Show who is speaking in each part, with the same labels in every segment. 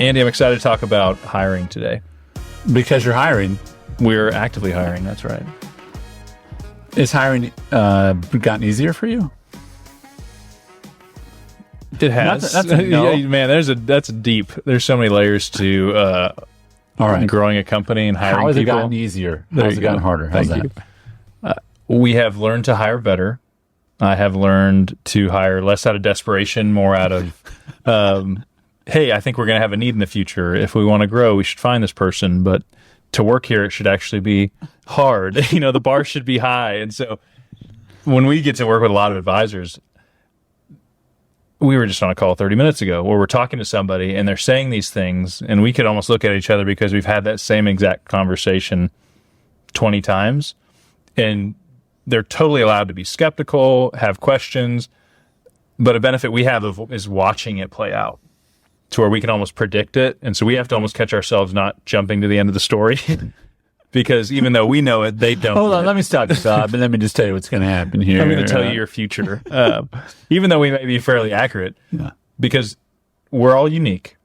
Speaker 1: Andy, I'm excited to talk about hiring today.
Speaker 2: Because you're hiring.
Speaker 1: We're actively hiring, that's right.
Speaker 2: Is hiring gotten easier for you?
Speaker 1: It has.
Speaker 2: That's a no.
Speaker 1: Yeah, man, that's deep. There's so many layers to
Speaker 2: All right.
Speaker 1: growing a company and hiring people.
Speaker 2: How has it gotten easier? How has it gotten harder? How's
Speaker 1: Thank
Speaker 2: that?
Speaker 1: you. We have learned to hire better. I have learned to hire less out of desperation, more out of, hey, I think we're going to have a need in the future. If we want to grow, we should find this person. But to work here, it should actually be hard. The bar should be high. And so when we get to work with a lot of advisors, we were just on a call 30 minutes ago where we're talking to somebody and they're saying these things, and we could almost look at each other because we've had that same exact conversation 20 times. And they're totally allowed to be skeptical, have questions, but a benefit we have is watching it play out to where we can almost predict it. And so we have to almost catch ourselves not jumping to the end of the story because even though we know it, they don't.
Speaker 2: Hold on, let me stop you, Bob, and let me just tell you what's going to happen here.
Speaker 1: I'm going to tell you your future, even though we may be fairly accurate, because we're all unique.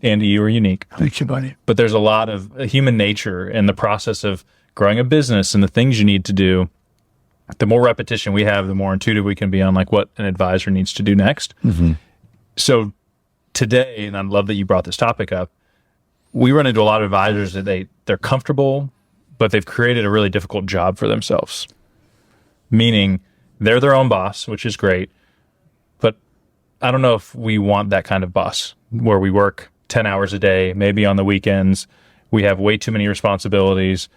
Speaker 1: Andy, you are unique.
Speaker 2: Thank you, buddy.
Speaker 1: But there's a lot of human nature in the process of growing a business and the things you need to do. The more repetition we have, the more intuitive we can be on like what an advisor needs to do next.
Speaker 2: Mm-hmm.
Speaker 1: So today, and I love that you brought this topic up, we run into a lot of advisors that they're comfortable, but they've created a really difficult job for themselves. Meaning they're their own boss, which is great, but I don't know if we want that kind of boss where we work 10 hours a day, maybe on the weekends. We have way too many responsibilities.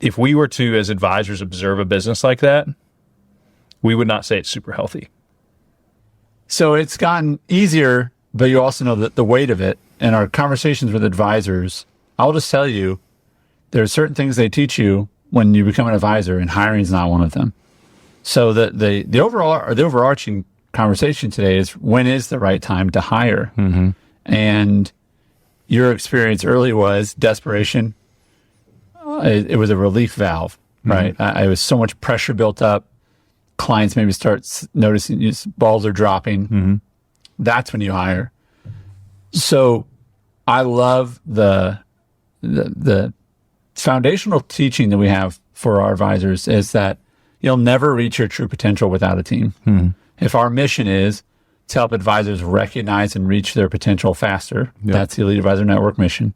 Speaker 1: If we were to, as advisors, observe a business like that, we would not say it's super healthy.
Speaker 2: So it's gotten easier, but you also know that the weight of it. And our conversations with advisors, I'll just tell you, there are certain things they teach you when you become an advisor, and hiring is not one of them. So the overarching conversation today is, when is the right time to hire?
Speaker 1: Mm-hmm.
Speaker 2: And your experience early was desperation. It was a relief valve, right?
Speaker 1: Mm-hmm.
Speaker 2: It was so much pressure built up. Clients maybe start noticing balls are dropping.
Speaker 1: Mm-hmm.
Speaker 2: That's when you hire. So I love the foundational teaching that we have for our advisors is that you'll never reach your true potential without a team.
Speaker 1: Mm-hmm.
Speaker 2: If our mission is to help advisors recognize and reach their potential faster, that's the Elite Advisor Network mission,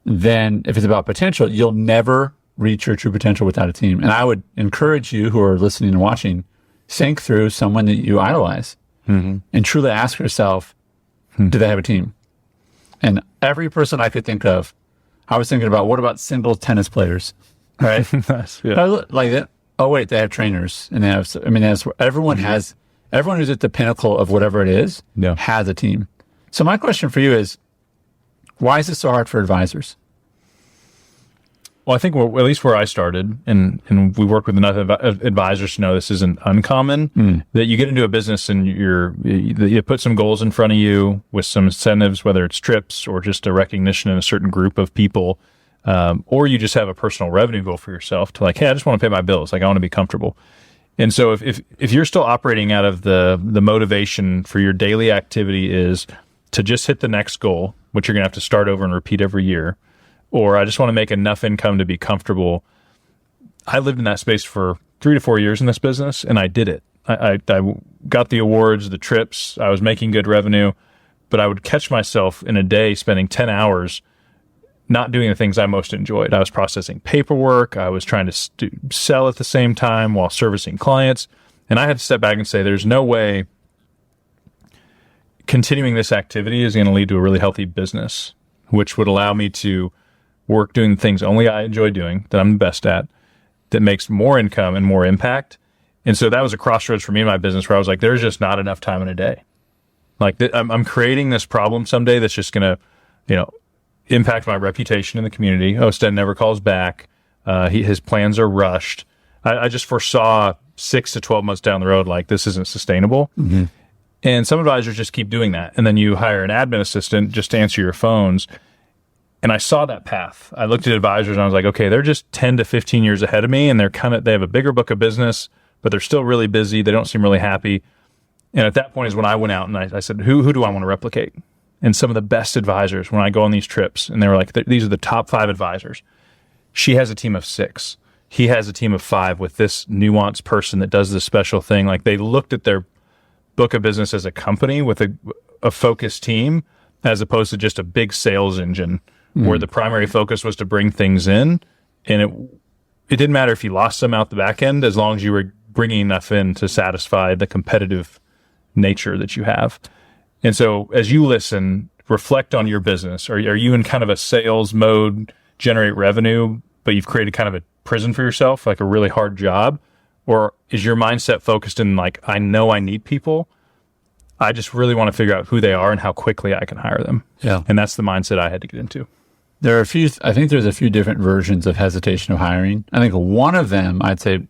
Speaker 2: then if it's about potential, you'll never reach your true potential without a team. And I would encourage you who are listening and watching, think through someone that you idolize and truly ask yourself, do they have a team? And every person I could think of, I was thinking about, what about single tennis players, right? Like that. Oh wait, they have trainers, and they have. Everyone who's at the pinnacle of whatever it is has a team. So my question for you is, why is this so hard for advisors?
Speaker 1: Well, I think at least where I started, and we worked with enough advisors to know this isn't uncommon, that you get into a business and you put some goals in front of you with some incentives, whether it's trips or just a recognition in a certain group of people, or you just have a personal revenue goal for yourself to like, hey, I just want to pay my bills. Like, I want to be comfortable. And so if you're still operating out of the motivation for your daily activity is to just hit the next goal, which you're going to have to start over and repeat every year, or I just want to make enough income to be comfortable. I lived in that space for 3 to 4 years in this business, and I did it. I got the awards, the trips, I was making good revenue, but I would catch myself in a day spending 10 hours not doing the things I most enjoyed. I was processing paperwork, I was trying to sell at the same time while servicing clients, and I had to step back and say, there's no way continuing this activity is going to lead to a really healthy business, which would allow me to work doing things only I enjoy doing, that I'm the best at, that makes more income and more impact. And so that was a crossroads for me in my business where I was like, there's just not enough time in a day. Like I'm creating this problem someday that's just going to, impact my reputation in the community. Oh, Sten never calls back. His plans are rushed. I just foresaw 6 to 12 months down the road, like this isn't sustainable. Mm-hmm. And some advisors just keep doing that. And then you hire an admin assistant just to answer your phones. And I saw that path. I looked at advisors and I was like, okay, they're just 10 to 15 years ahead of me, and they have a bigger book of business, but they're still really busy. They don't seem really happy. And at that point is when I went out and I said, who do I want to replicate? And some of the best advisors, when I go on these trips, and they were like, these are the top 5 advisors. She has a team of 6. He has a team of 5 with this nuanced person that does this special thing. Like, they looked at their book of business as a company with a focused team, as opposed to just a big sales engine where the primary focus was to bring things in. And it didn't matter if you lost some out the back end, as long as you were bringing enough in to satisfy the competitive nature that you have. And so as you listen, reflect on your business. Are you in kind of a sales mode, generate revenue, but you've created kind of a prison for yourself, like a really hard job? Or is your mindset focused in like, I know I need people. I just really want to figure out who they are and how quickly I can hire them.
Speaker 2: Yeah.
Speaker 1: And that's the mindset I had to get into.
Speaker 2: There are I think there's a few different versions of hesitation of hiring. I think one of them, I think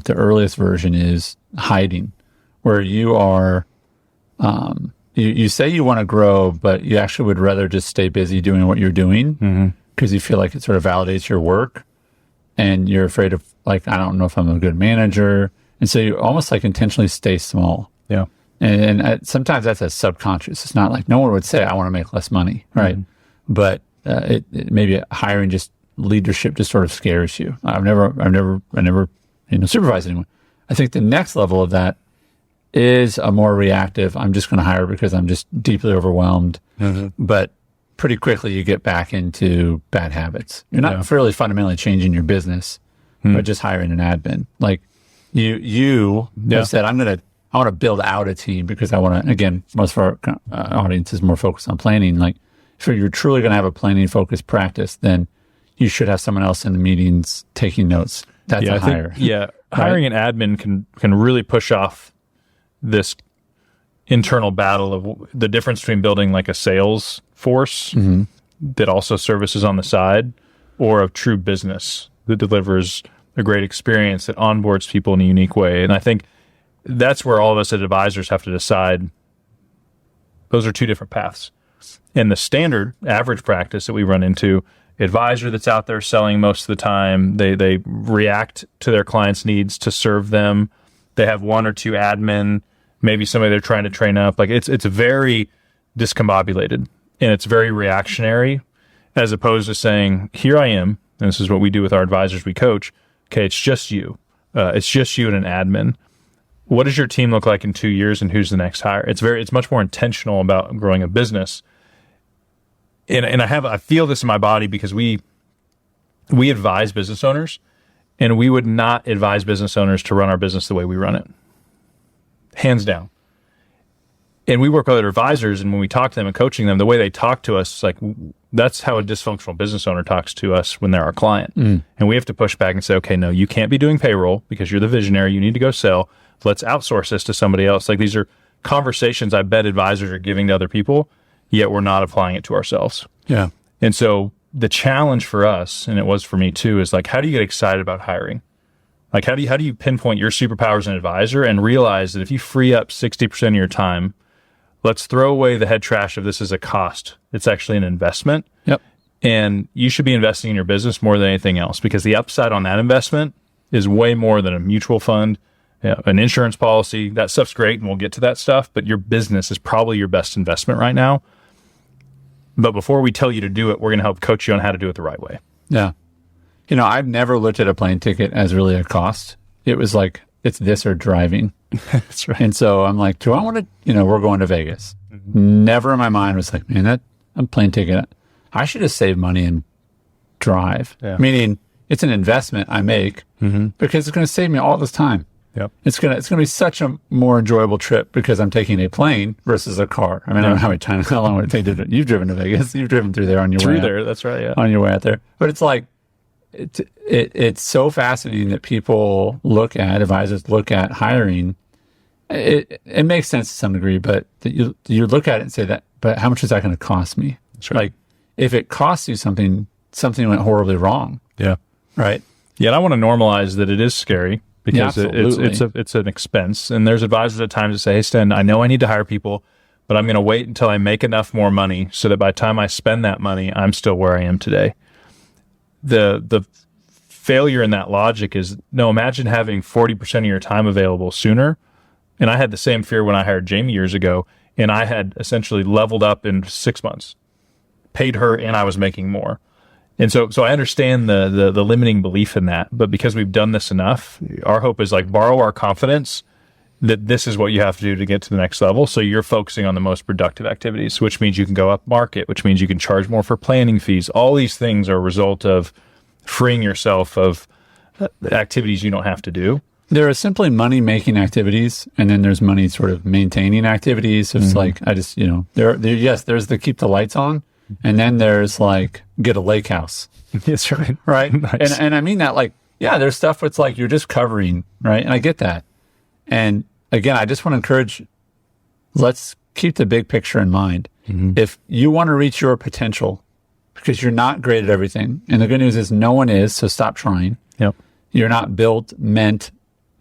Speaker 2: the earliest version is hiding, where you are, you say you want to grow, but you actually would rather just stay busy doing what you're doing because you feel like it sort of validates your work, and you're afraid of, like, I don't know if I'm a good manager. And so you almost like intentionally stay small.
Speaker 1: Yeah.
Speaker 2: And sometimes that's a subconscious. It's not like no one would say, I want to make less money. Right. But it maybe hiring, just leadership just sort of scares you. I've never supervised anyone. I think the next level of that is a more reactive, I'm just going to hire because I'm just deeply overwhelmed. But pretty quickly you get back into bad habits. You're not fairly fundamentally changing your business, but just hiring an admin. Like you have said, I want to build out a team because I want to, again, most of our audience is more focused on planning. Like, if you're truly going to have a planning focused practice, then you should have someone else in the meetings taking notes. That's a hire.
Speaker 1: Hiring an admin can really push off this internal battle of the difference between building like a sales force that also services on the side, or a true business that delivers a great experience that onboards people in a unique way. And I think that's where all of us as advisors have to decide those are two different paths. And the standard average practice that we run into, advisor that's out there selling most of the time, they react to their clients' needs to serve them. They have 1 or 2 admin, maybe somebody they're trying to train up. Like, it's very discombobulated, and it's very reactionary, as opposed to saying, here I am, and this is what we do with our advisors we coach. Okay, it's just you. It's just you and an admin. What does your team look like in 2 years, and who's the next hire? It's much more intentional about growing a business. And I feel this in my body because we advise business owners, and we would not advise business owners to run our business the way we run it. Hands down. And we work with other advisors, and when we talk to them and coaching them, the way they talk to us, like, that's how a dysfunctional business owner talks to us when they're our client. And we have to push back and say, okay, no, you can't be doing payroll because you're the visionary. You need to go sell. Let's outsource this to somebody else. Like, these are conversations I bet advisors are giving to other people, yet we're not applying it to ourselves.
Speaker 2: Yeah.
Speaker 1: And so the challenge for us, and it was for me too, is like, how do you get excited about hiring? Like, how do you pinpoint your superpowers as an advisor and realize that if you free up 60% of your time, let's throw away the head trash of this as a cost. It's actually an investment.
Speaker 2: Yep.
Speaker 1: And you should be investing in your business more than anything else, because the upside on that investment is way more than a mutual fund, an insurance policy. That stuff's great, and we'll get to that stuff, but your business is probably your best investment right now. But before we tell you to do it, we're going to help coach you on how to do it the right way.
Speaker 2: Yeah. I've never looked at a plane ticket as really a cost. It was like, it's this or driving.
Speaker 1: That's right.
Speaker 2: And so I'm like, do I want to, we're going to Vegas. Never in my mind was like, man, a plane ticket, I should just save money and drive. Yeah. Meaning it's an investment I make because it's going to save me all this time.
Speaker 1: Yep.
Speaker 2: It's gonna be such a more enjoyable trip because I'm taking a plane versus a car. I mean, I don't know how long would it take to you've driven to Vegas. You've driven through there on your way out.
Speaker 1: There. That's right. Yeah.
Speaker 2: On your way out there. But it's like, it's so fascinating that advisors look at hiring. It makes sense to some degree, but you look at it and say that, but how much is that going to cost me?
Speaker 1: That's right.
Speaker 2: Like, if it costs you something went horribly wrong.
Speaker 1: Yeah.
Speaker 2: Right.
Speaker 1: Yeah. And I want to normalize that it is scary. Because
Speaker 2: yeah,
Speaker 1: it's an expense. And there's advisors at times that say, hey, Sten, I know I need to hire people, but I'm going to wait until I make enough more money so that by the time I spend that money, I'm still where I am today. The failure in that logic is, no, imagine having 40% of your time available sooner And I had the same fear when I hired Jamie years ago, and I had essentially leveled up in 6 months, paid her, and I was making more. And so I understand the limiting belief in that, but because we've done this enough, our hope is like borrow our confidence that this is what you have to do to get to the next level. So you're focusing on the most productive activities, which means you can go up market, which means you can charge more for planning fees. All these things are a result of freeing yourself of activities you don't have to do.
Speaker 2: There are simply money-making activities, and then there's money sort of maintaining activities. It's like, I just, there's the keep the lights on, and then there's like get a lake house.
Speaker 1: That's right.
Speaker 2: Right?
Speaker 1: Nice.
Speaker 2: And I mean that like, yeah, there's stuff that's like you're just covering, right? And I get that. And again, I just want to encourage, let's keep the big picture in mind. If you want to reach your potential, because you're not great at everything, and the good news is no one is, so stop trying.
Speaker 1: Yep.
Speaker 2: You're not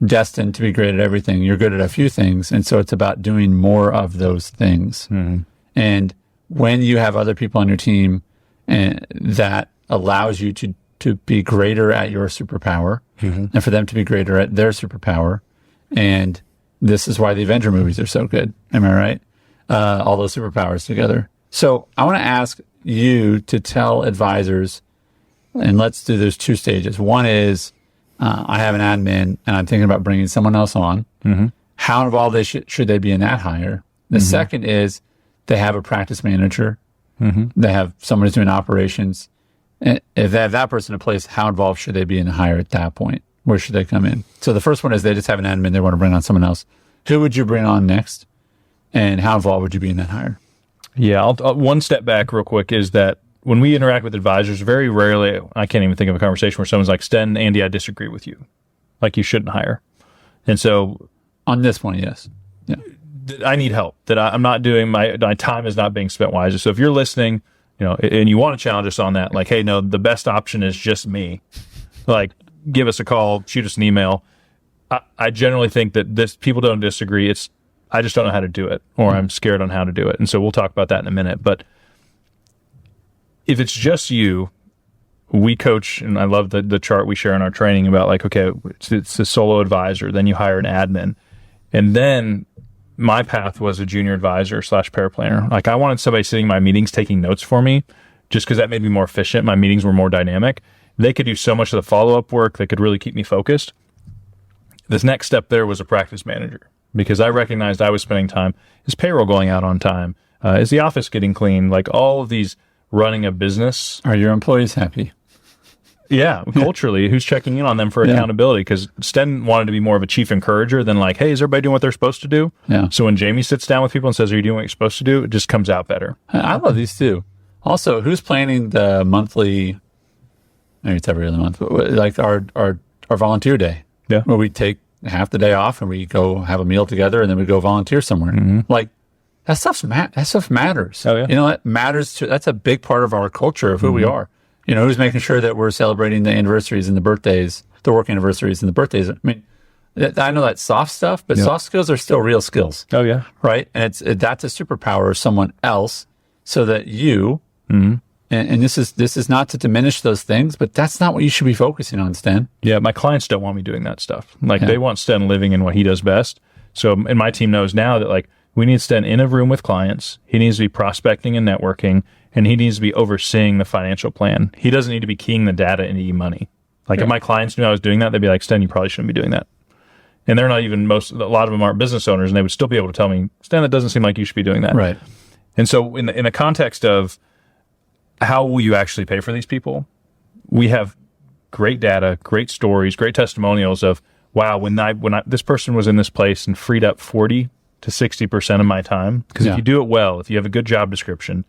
Speaker 2: destined to be great at everything. You're good at a few things. And so it's about doing more of those things. And when you have other people on your team that allows you to be greater at your superpower and for them to be greater at their superpower. And this is why the Avenger movies are so good. Am I right? All those superpowers together. So I want to ask you to tell advisors, and let's do there's 2 stages. One is, I have an admin and I'm thinking about bringing someone else on. How involved should they be in that hire? The second is they have a practice manager. They have someone who's doing operations. And if they have that person in place, how involved should they be in the hire at that point? Where should they come in? So the first one is they just have an admin. They want to bring on someone else. Who would you bring on next? And how involved would you be in that hire?
Speaker 1: Yeah. I'll one step back real quick is that when we interact with advisors, very rarely, I can't even think of a conversation where someone's like, Sten, Andy, I disagree with you. Like you shouldn't hire. And so
Speaker 2: on this one, yes. Yeah.
Speaker 1: I need help, that I'm not doing my time is not being spent wisely. So if you're listening, and you want to challenge us on that, like, hey, no, the best option is just me. Like, give us a call, shoot us an email. I generally think that people don't disagree. I just don't know how to do it, or I'm scared on how to do it. And so we'll talk about that in a minute. But if it's just you, we coach, and I love the chart we share in our training about like, okay, it's a solo advisor, then you hire an admin. And then my path was a junior advisor / paraplanner. Like I wanted somebody sitting in my meetings taking notes for me, just because that made me more efficient. My meetings were more dynamic. They could do so much of the follow-up work that could really keep me focused. This next step there was a practice manager, because I recognized I was spending time. Is payroll going out on time? Is the office getting clean? Like all of these running a business.
Speaker 2: Are your employees happy?
Speaker 1: Yeah, culturally, who's checking in on them for accountability? Because Sten wanted to be more of a chief encourager than like, hey, is everybody doing what they're supposed to do?
Speaker 2: Yeah.
Speaker 1: So when Jamie sits down with people and says, are you doing what you're supposed to do? It just comes out better.
Speaker 2: I love these too. Also, who's planning the monthly, maybe it's every other month, like our volunteer day?
Speaker 1: Yeah.
Speaker 2: Where we take half the day off and we go have a meal together and then we go volunteer somewhere. Like that stuff matters.
Speaker 1: Oh, yeah.
Speaker 2: It matters that's a big part of our culture of who we are. Who's making sure that we're celebrating the anniversaries and the birthdays, the work anniversaries and the birthdays. I mean, I know that's soft stuff, but soft skills are still real skills.
Speaker 1: Oh, yeah.
Speaker 2: Right? And that's a superpower of someone else, so that you, and this is not to diminish those things, but that's not what you should be focusing on, Sten.
Speaker 1: Yeah, my clients don't want me doing that stuff. Like they want Sten living in what he does best. So, and my team knows now that like we need Sten in a room with clients. He needs to be prospecting and networking, and he needs to be overseeing the financial plan. He doesn't need to be keying the data into e-money. Like if my clients knew I was doing that, they'd be like, Sten, you probably shouldn't be doing that. And they're not even a lot of them aren't business owners, and they would still be able to tell me, Sten, that doesn't seem like you should be doing that.
Speaker 2: Right.
Speaker 1: And so in the context of how will you actually pay for these people, we have great data, great stories, great testimonials of, wow, when this person was in this place and freed up 40 to 60% of my time. Because if you do it well, if you have a good job description,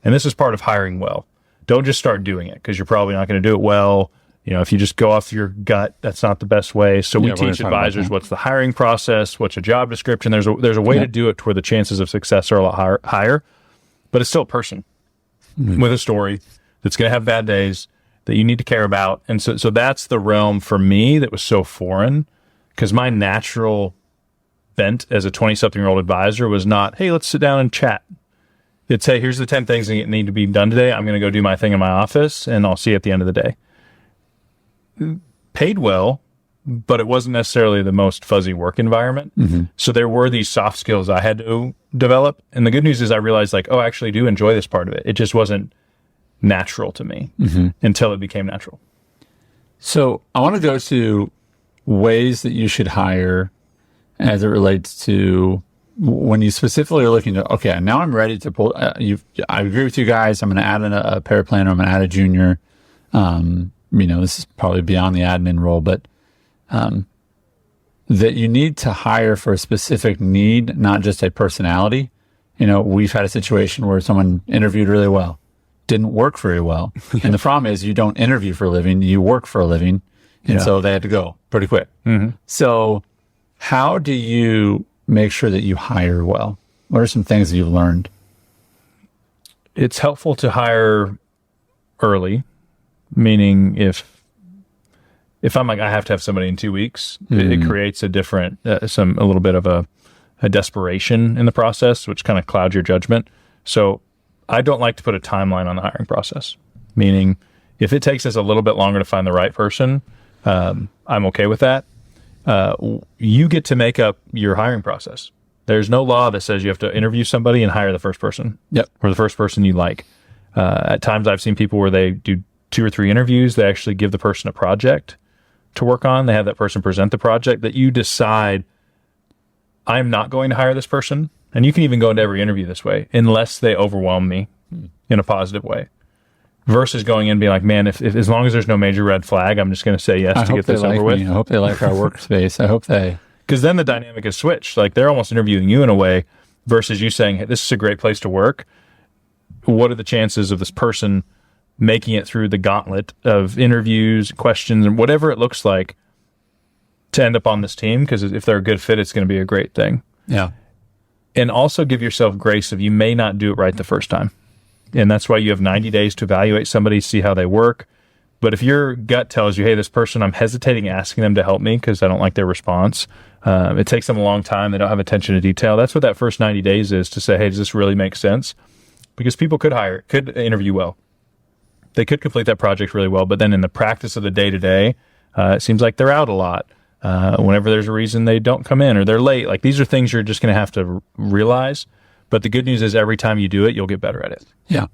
Speaker 1: and this is part of hiring well, don't just start doing it because you're probably not going to do it well. If you just go off your gut, that's not the best way. So we teach advisors what's the hiring process, what's a job description. There's a way to do it to where the chances of success are a lot higher, but it's still a person with a story that's going to have bad days that you need to care about. And so that's the realm for me that was so foreign, because my natural bent as a 20-something-year-old advisor was not, hey, let's sit down and chat. It's, hey, here's the 10 things that need to be done today. I'm going to go do my thing in my office, and I'll see you at the end of the day. Paid well, but it wasn't necessarily the most fuzzy work environment. So there were these soft skills I had to develop. And the good news is I realized like, oh, I actually do enjoy this part of it. It just wasn't natural to me until it became natural.
Speaker 2: So I want to go to ways that you should hire as it relates to when you specifically are looking to, okay, now I'm ready to pull, I agree with you guys. I'm going to add a paraplanner. I'm going to add a junior. This is probably beyond the admin role, but that you need to hire for a specific need, not just a personality. We've had a situation where someone interviewed really well, didn't work very well. And the problem is you don't interview for a living, you work for a living. And so they had to go pretty quick. So how do you make sure that you hire well? What are some things that you've learned?
Speaker 1: It's helpful to hire early, meaning if I'm like, I have to have somebody in 2 weeks, it creates a different, a little bit of a desperation in the process, which kind of clouds your judgment. So I don't like to put a timeline on the hiring process, meaning if it takes us a little bit longer to find the right person, I'm okay with that. You get to make up your hiring process. There's no law that says you have to interview somebody and hire the first person or the first person you like. At times I've seen people where they do 2 or 3 interviews. They actually give the person a project to work on. They have that person present the project that you decide, I'm not going to hire this person. And you can even go into every interview this way, unless they overwhelm me in a positive way. Versus going in and being like, man, if as long as there's no major red flag, I'm just going to say yes to get this over with.
Speaker 2: I hope they like our workspace. I hope they...
Speaker 1: Because then the dynamic is switched. Like they're almost interviewing you in a way versus you saying, hey, this is a great place to work. What are the chances of this person making it through the gauntlet of interviews, questions, and whatever it looks like to end up on this team? Because if they're a good fit, it's going to be a great thing.
Speaker 2: Yeah.
Speaker 1: And also give yourself grace if you may not do it right the first time. And that's why you have 90 days to evaluate somebody, see how they work. But if your gut tells you, hey, this person, I'm hesitating asking them to help me because I don't like their response. It takes them a long time. They don't have attention to detail. That's what that first 90 days is, to say, hey, does this really make sense? Because people could interview well. They could complete that project really well. But then in the practice of the day-to-day, it seems like they're out a lot. Whenever there's a reason they don't come in or they're late. Like these are things you're just going to have to realize. But the good news is every time you do it, you'll get better at it.
Speaker 2: Yeah.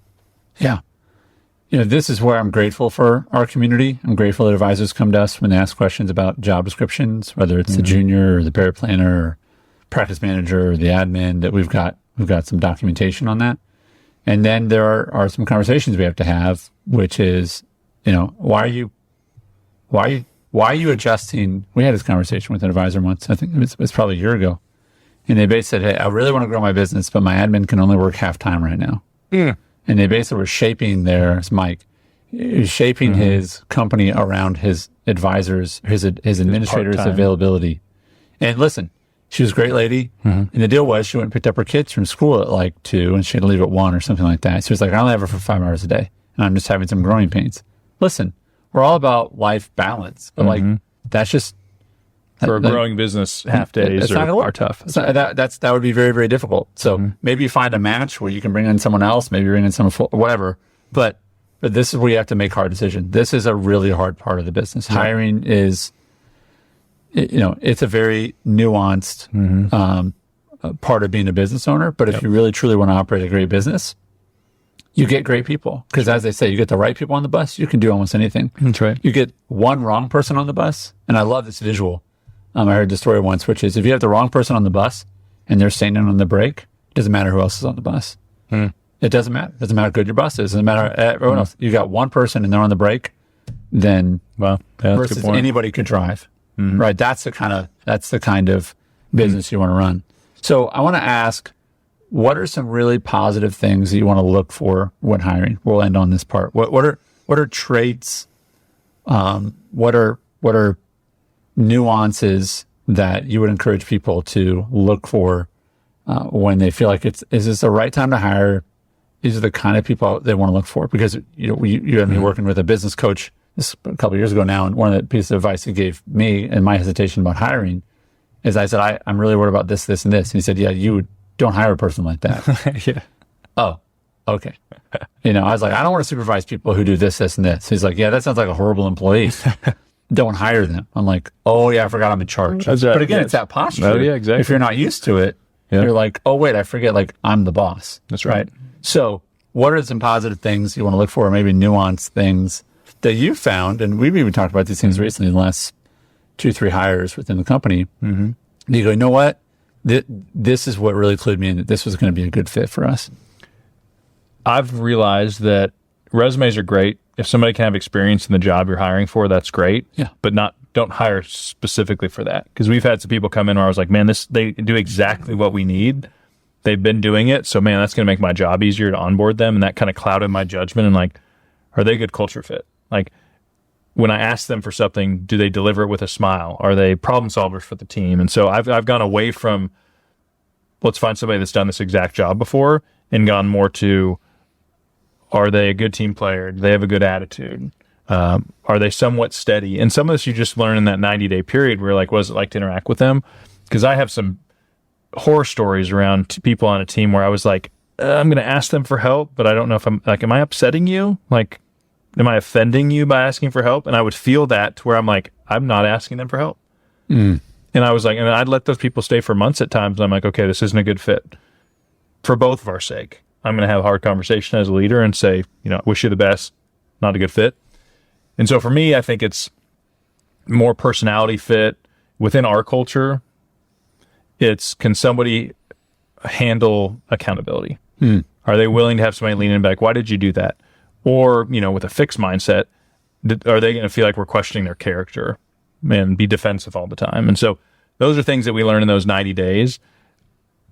Speaker 2: Yeah. This is where I'm grateful for our community. I'm grateful that advisors come to us when they ask questions about job descriptions, whether it's the junior or the paraplanner or practice manager or the admin, that we've got some documentation on that. And then there are some conversations we have to have, which is, why are you adjusting? We had this conversation with an advisor once. I think it was probably a year ago. And they basically said, hey, I really want to grow my business, but my admin can only work half time right now. And they basically were shaping it's Mike, shaping his company around his advisors, his administrators' availability. And listen, she was a great lady. And the deal was she went and picked up her kids from school at like 2 and she had to leave at 1 or something like that. So was like, I only have her for 5 hours a day and I'm just having some growing pains. Listen, we're all about life balance, but like that's just
Speaker 1: for a growing business. Half days are tough.
Speaker 2: That would be very, very difficult. So maybe you find a match where you can bring in someone else, maybe bring in someone whatever. But this is where you have to make hard decisions. This is a really hard part of the business. Hiring is, it's a very nuanced part of being a business owner. But if you really truly want to operate a great business, you get great people. Because as they say, you get the right people on the bus, you can do almost anything.
Speaker 1: That's right.
Speaker 2: You get one wrong person on the bus, and I love this visual. I heard the story once, which is if you have the wrong person on the bus and they're standing on the brake, it doesn't matter who else is on the bus. It doesn't matter. It doesn't matter how good your bus is. It doesn't matter everyone else. You got one person and they're on the brake, then versus anybody could drive. Right? That's the kind of business you want to run. So I want to ask, what are some really positive things that you want to look for when hiring? We'll end on this part. What are traits? What are nuances that you would encourage people to look for when they feel like is this the right time to hire? These are the kind of people they want to look for, because you had me working with a business coach this a couple of years ago now, and one of the pieces of advice he gave me and my hesitation about hiring is I said, I'm really worried about this, this, and this. And he said, yeah, you don't hire a person like that.
Speaker 1: Yeah.
Speaker 2: Oh, okay. I was like, I don't want to supervise people who do this, this, and this. He's like, yeah, that sounds like a horrible employee. don't hire them. I'm like, oh yeah, I forgot I'm in charge.
Speaker 1: That's right.
Speaker 2: But again,
Speaker 1: Yes.
Speaker 2: it's that posture.
Speaker 1: Oh, yeah, exactly.
Speaker 2: If you're not used to it, you're like, oh wait, I forget, like I'm the boss.
Speaker 1: That's right.
Speaker 2: So what are some positive things you want to look for, or maybe nuanced things that you found? And we've even talked about these things recently in the last 2-3 hires within the company. Mm-hmm. You go, you know what? This is what really clued me in that this was going to be a good fit for us.
Speaker 1: I've realized that resumes are great. If somebody can have experience in the job you're hiring for, that's great.
Speaker 2: Yeah.
Speaker 1: But don't hire specifically for that. Because we've had some people come in where I was like, man, they do exactly what we need. They've been doing it. So man, that's going to make my job easier to onboard them. And that kind of clouded my judgment. And like, are they a good culture fit? Like when I ask them for something, do they deliver it with a smile? Are they problem solvers for the team? And so I've gone away from, let's find somebody that's done this exact job before, and gone more to, are they a good team player? Do they have a good attitude? Are they somewhat steady? And some of this you just learn in that 90-day period where you're like, what does it like to interact with them? Because I have some horror stories around people on a team where I was like, I'm going to ask them for help, but I don't know if I'm like, am I upsetting you? Like, am I offending you by asking for help? And I would feel that to where I'm like, I'm not asking them for help. And I was like, and I'd let those people stay for months at times. And I'm like, okay, this isn't a good fit for both of our sake. I'm going to have a hard conversation as a leader and say, wish you the best, not a good fit. And so for me, I think it's more personality fit within our culture. It's, can somebody handle accountability? Are they willing to have somebody lean in back? Why did you do that? Or, with a fixed mindset, are they going to feel like we're questioning their character and be defensive all the time? And so those are things that we learn in those 90 days.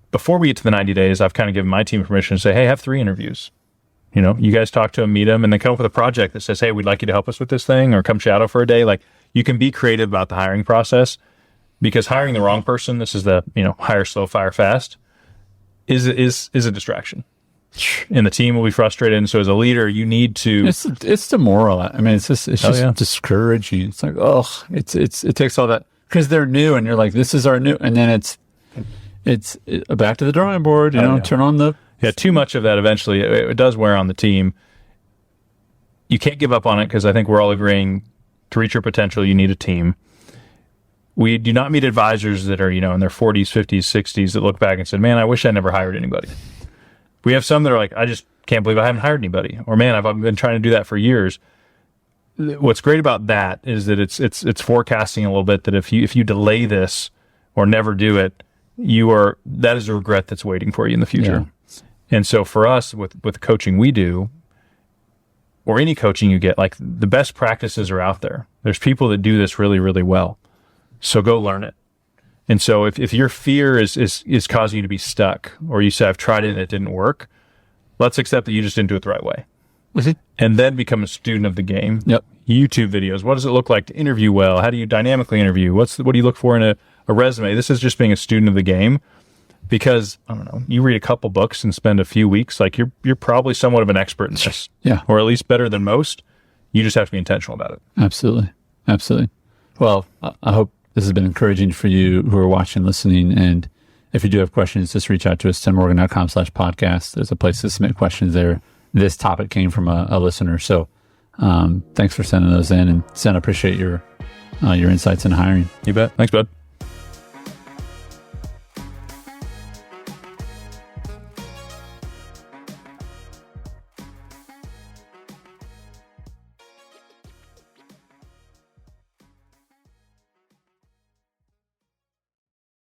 Speaker 1: Before we get to the 90 days, I've kind of given my team permission to say, hey, have 3 interviews. You guys talk to them, meet them, and then come up with a project that says, hey, we'd like you to help us with this thing, or come shadow for a day. Like, you can be creative about the hiring process, because hiring the wrong person, this is the, hire slow, fire fast, is a distraction. And the team will be frustrated. And so as a leader, you need to...
Speaker 2: It's demoralizing. I mean, it's just discouraging. It's like, it takes all that, because they're new, and you're like, this is our new, and then it's back to the drawing board, turn on the...
Speaker 1: Yeah, too much of that eventually, it does wear on the team. You can't give up on it, because I think we're all agreeing to reach your potential, you need a team. We do not meet advisors that are, in their 40s, 50s, 60s that look back and said, man, I wish I never hired anybody. We have some that are like, I just can't believe I haven't hired anybody. Or, man, I've been trying to do that for years. What's great about that is that it's forecasting a little bit that if you delay this or never do it, that is a regret that's waiting for you in the future. Yeah. And so for us, with the coaching we do, or any coaching you get, like, the best practices are out there. There's people that do this really, really well. So go learn it. And so if your fear is causing you to be stuck, or you say, I've tried it and it didn't work, let's accept that you just didn't do it the right way. And then become a student of the game.
Speaker 2: Yep.
Speaker 1: YouTube videos. What does it look like to interview well? How do you dynamically interview? What do you look for in a resume? This is just being a student of the game. Because, I don't know, you read a couple books and spend a few weeks, like, you're probably somewhat of an expert in this.
Speaker 2: Yeah.
Speaker 1: Or at least better than most. You just have to be intentional about it.
Speaker 2: Absolutely. Well, I hope this has been encouraging for you who are watching, listening. And if you do have questions, just reach out to us, stenmorgan.com/podcast. There's a place to submit questions there. This topic came from a listener. So thanks for sending those in. And Sten, I appreciate your insights in hiring.
Speaker 1: You bet. Thanks, bud.